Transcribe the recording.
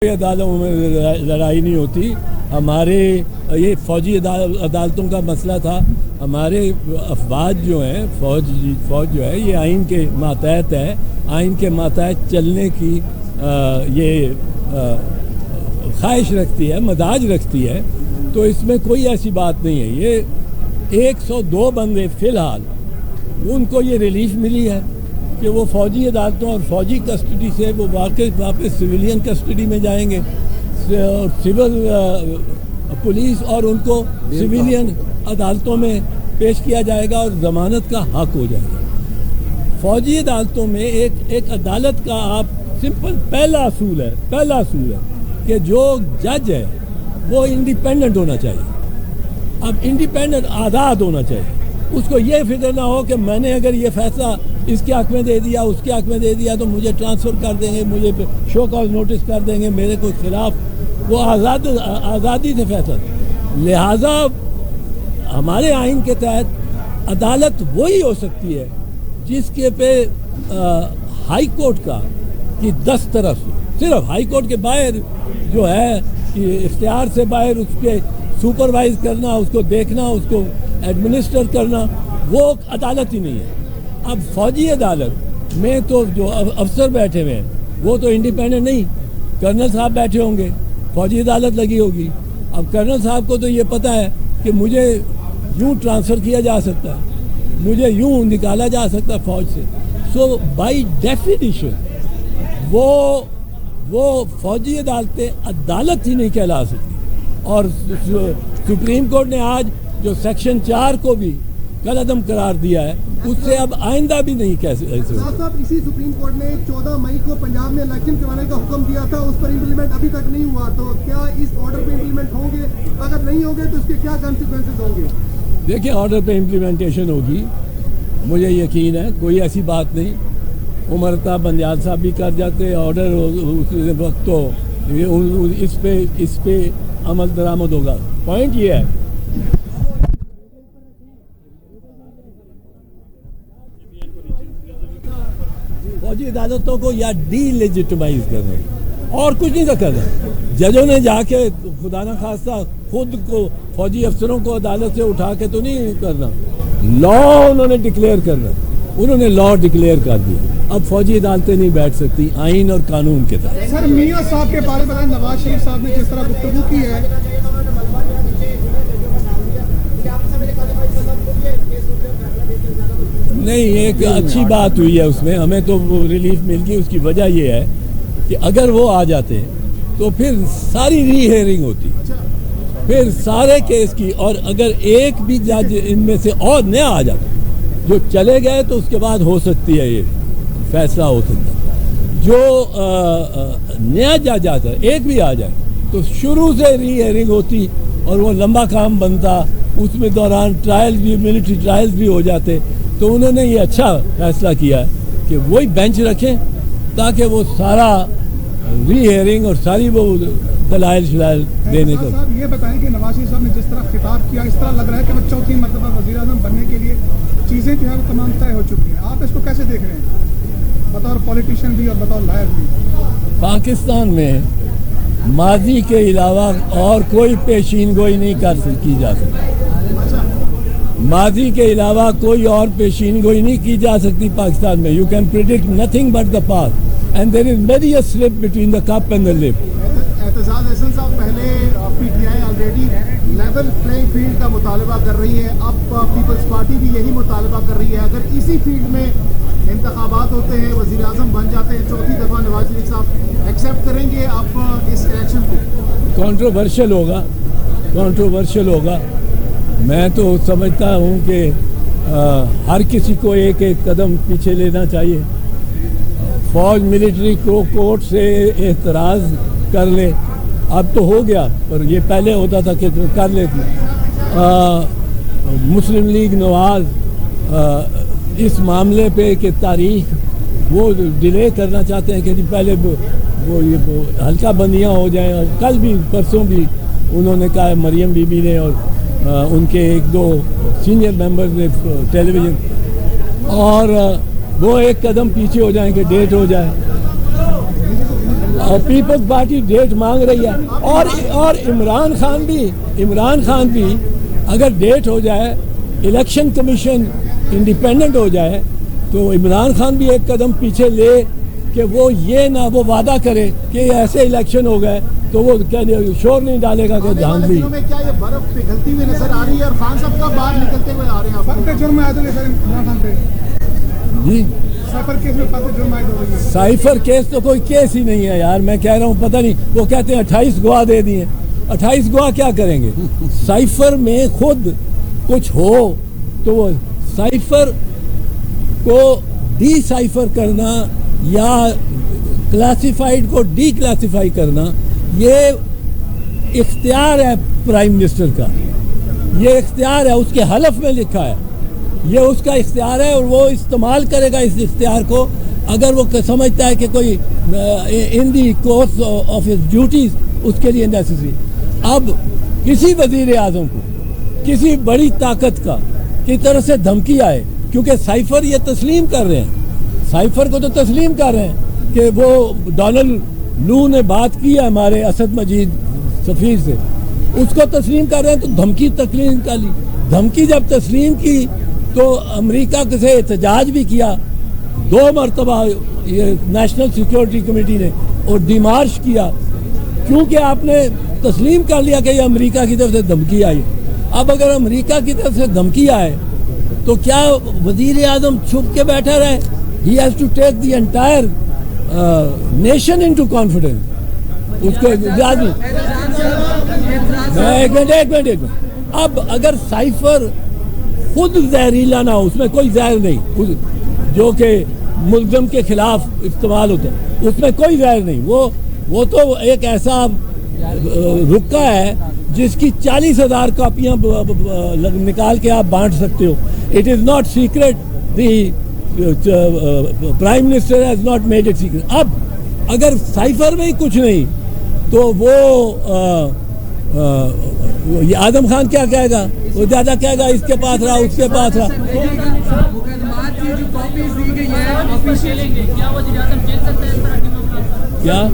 عدالتوں میں لڑائی نہیں ہوتی. ہمارے یہ فوجی عدالتوں کا مسئلہ تھا. ہمارے افواج جو ہیں فوج جو ہے یہ آئین کے ماتحت ہے. آئین کے ماتحت چلنے کی یہ خواہش رکھتی ہے, مزاج رکھتی ہے. تو اس میں کوئی ایسی بات نہیں ہے. یہ 102 بندے فی الحال ان کو یہ ریلیف ملی ہے کہ وہ فوجی عدالتوں اور فوجی کسٹڈی سے وہ واپس سویلین کسٹڈی میں جائیں گے, اور سول پولیس اور ان کو سویلین عدالتوں میں پیش کیا جائے گا اور ضمانت کا حق ہو جائے گا. فوجی عدالتوں میں ایک عدالت کا آپ سمپل پہلا اصول ہے کہ جو جج ہے وہ انڈیپینڈنٹ ہونا چاہیے. اب انڈیپینڈنٹ آزاد ہونا چاہیے. اس کو یہ فکر نہ ہو کہ میں نے اگر یہ فیصلہ اس کے حق میں دے دیا, اس کے حق میں دے دیا تو مجھے ٹرانسفر کر دیں گے, مجھے شو کاز نوٹس کر دیں گے میرے کو خلاف. وہ آزادی سے فیصلہ. لہٰذا ہمارے آئین کے تحت عدالت وہی ہو سکتی ہے جس کے پہ ہائی کورٹ کا کی دسترس, صرف ہائی کورٹ کے باہر جو ہے کہ اختیار سے باہر اس کے سپروائز کرنا, اس کو دیکھنا, اس کو ایڈمنسٹر کرنا, وہ عدالت ہی نہیں ہے. اب فوجی عدالت میں تو جو افسر بیٹھے ہوئے ہیں وہ تو انڈیپینڈنٹ نہیں. کرنل صاحب بیٹھے ہوں گے, فوجی عدالت لگی ہوگی. اب کرنل صاحب کو تو یہ پتہ ہے کہ مجھے یوں ٹرانسفر کیا جا سکتا ہے, مجھے یوں نکالا جا سکتا ہے فوج سے. سو بائی ڈیفینیشن وہ فوجی عدالتیں عدالت ہی نہیں کہلا سکتی. اور سپریم کورٹ نے آج جو سیکشن 4 کو بھی کل عدم قرار دیا ہے, اس سے اب آئندہ بھی نہیں کہہ سکتے. صاحب اسی سپریم کورٹ نے 14 مئی کو پنجاب میں الیکشن کروانے کا حکم دیا تھا, اس پر امپلیمنٹ ابھی تک نہیں ہوا. تو کیا اس آرڈر پہ امپلیمنٹ ہوں گے؟ اگر نہیں ہوں گے تو اس کے کیا کانسیکوینسز ہوں گے؟ دیکھیں, آرڈر پہ امپلیمنٹیشن ہوگی, مجھے یقین ہے. کوئی ایسی بات نہیں. عمر صاحب بندیال صاحب بھی کر جاتے آرڈر اس وقت, تو اس پہ عمل درآمد ہوگا. پوائنٹ یہ ہے فوجی عدالتوں کو یا ڈی لیجٹمائز کرنا اور کچھ نہیں کرنا. ججوں نے جا کے خدا نہ خواستہ خود کو فوجی افسروں کو عدالت سے اٹھا کے تو نہیں کرنا. لا انہوں نے ڈکلیئر کرنا, انہوں نے لا ڈکلیئر کر دیا. اب فوجی عدالتیں نہیں بیٹھ سکتی آئین اور قانون کے تحت. سر میاں صاحب کے بارے میں نواز شریف صاحب نے جس طرح گفتگو کی ہے, نہیں, ایک اچھی بات ہوئی ہے اس میں, ہمیں تو ریلیف مل گئی. اس کی وجہ یہ ہے کہ اگر وہ آ جاتے تو پھر ساری ری ہیئرنگ ہوتی, پھر سارے کیس کی. اور اگر ایک بھی جج ان میں سے اور نیا آ جاتا جو چلے گئے تو اس کے بعد ہو سکتی ہے یہ فیصلہ ہو سکتا ہے. جو نیا جج آتا ہے ایک بھی آ جائے تو شروع سے ری ہیئرنگ ہوتی اور وہ لمبا کام بنتا. اس میں دوران ٹرائلز بھی, ملٹری ٹرائلز بھی ہو جاتے. تو انہوں نے یہ اچھا فیصلہ کیا کہ وہی بینچ رکھیں تاکہ وہ سارا ری ہیئرنگ اور ساری وہ دلائل شلائل دینے کا. صاحب یہ بتائیں کہ نواز شریف صاحب نے جس طرح خطاب کیا, اس طرح لگ رہا ہے کہ وہ چوتھی مرتبہ وزیر اعظم بننے کے لیے چیزیں جو ہے وہ تمام طے ہو چکی ہیں. آپ اس کو کیسے دیکھ رہے ہیں بطور پولیٹیشین بھی اور بطور لائر بھی؟ پاکستان میں ماضی کے علاوہ اور کوئی پیشین گوئی نہیں کی جا سکتی. ماضی کے علاوہ کوئی اور پیشین گوئی نہیں کی جا سکتی پاکستان میں. You can predict nothing but the past and there is many a slip between the cup and the lip. Aitzaz Ahsan صاحب, پہلے P T I already level playing field کا مطالبہ کر رہی ہے, اب پیپلز پارٹی بھی یہی مطالبہ کر رہی ہے. اگر اسی فیلڈ میں انتخابات ہوتے ہیں, وزیر اعظم بن جاتے ہیں چوتھی دفعہ, نواز شریف صاحب ایکسیپٹ کریں گے آپ اس الیکشن کو؟ کانٹروورشل ہوگا. میں تو سمجھتا ہوں کہ ہر کسی کو ایک ایک قدم پیچھے لینا چاہیے. فوج ملٹری کو کورٹ سے اعتراض کر لے, اب تو ہو گیا, پر یہ پہلے ہوتا تھا کہ کر لیتی. مسلم لیگ نواز اس معاملے پہ کہ تاریخ وہ ڈیلے کرنا چاہتے ہیں کہ پہلے وہ یہ حلقہ بندیاں ہو جائیں. اور کل بھی پرسوں بھی انہوں نے کہا, مریم بی بی نے اور ان کے ایک دو سینئر ممبرز نے ٹیلی ویژن, اور وہ ایک قدم پیچھے ہو جائیں کہ ڈیٹ ہو جائے. اور پیپلز پارٹی ڈیٹ مانگ رہی ہے, اور عمران خان بھی اگر ڈیٹ ہو جائے, الیکشن کمیشن انڈیپینڈنٹ ہو جائے, تو عمران خان بھی ایک قدم پیچھے لے کہ وہ یہ نہ وہ وعدہ کرے کہ ایسے الیکشن ہو گئے تو وہ شور نہیں ڈالے گا کہ دھاندلی. کیا یہ برف پگھلتی ہوئی نظر آ رہی ہے اور خان صاحب کب باہر نکلتے ہوئے آ رہے ہیں؟ جی سائفر کیس تو کوئی کیس ہی نہیں ہے یار, میں کہہ رہا ہوں پتہ نہیں, وہ کہتے ہیں 28 گواہ دے دیے, 28 گواہ کیا کریں گے؟ سائفر میں خود کچھ ہو تو وہ سائفر کو ڈی سائفر کرنا یا کلاسیفائڈ کو ڈی کلاسیفائی کرنا یہ اختیار ہے پرائم منسٹر کا, یہ اختیار ہے, اس کے حلف میں لکھا ہے, یہ اس کا اختیار ہے اور وہ استعمال کرے گا اس اختیار کو اگر وہ سمجھتا ہے کہ کوئی in the course of his duties اس کے لیے نیسیسری. اب کسی وزیر اعظم کو کسی بڑی طاقت کی طرف سے دھمکی آئے, کیونکہ سائفر یہ تسلیم کر رہے ہیں, سائفر کو تو تسلیم کر رہے ہیں کہ وہ ڈونلڈ لو نے بات کی ہے ہمارے اسد مجید سفیر سے, اس کو تسلیم کر رہے ہیں, تو دھمکی تسلیم کر لی. دھمکی جب تسلیم کی تو امریکہ سے احتجاج بھی کیا 2 مرتبہ یہ نیشنل سیکیورٹی کمیٹی نے, اور ڈیمارش کیا, کیونکہ آپ نے تسلیم کر لیا کہ یہ امریکہ کی طرف سے دھمکی آئی. اب اگر امریکہ کی طرف سے دھمکی آئے تو کیا وزیر اعظم چھپ کے بیٹھا رہے؟ He has to take the entire nation into confidence. اس کو ایک منٹ. اب اگر سائفر خود زہریلا نہ ہو, اس میں کوئی زہر نہیں جو کہ ملزم کے خلاف استعمال ہوتا ہے, اس میں کوئی زہر نہیں, وہ تو ایک ایسا رکا ہے جس کی 40,000 کاپیاں نکال کے آپ بانٹ سکتے ہو. It is not secret, the prime minister has not made it secret. اب اگر سائفر میں ہی کچھ نہیں تو وہ آدم خان کیا کہے گا؟ وہ زیادہ کہے گا اس کے پاس رہا, اس کے پاس رہا. کیا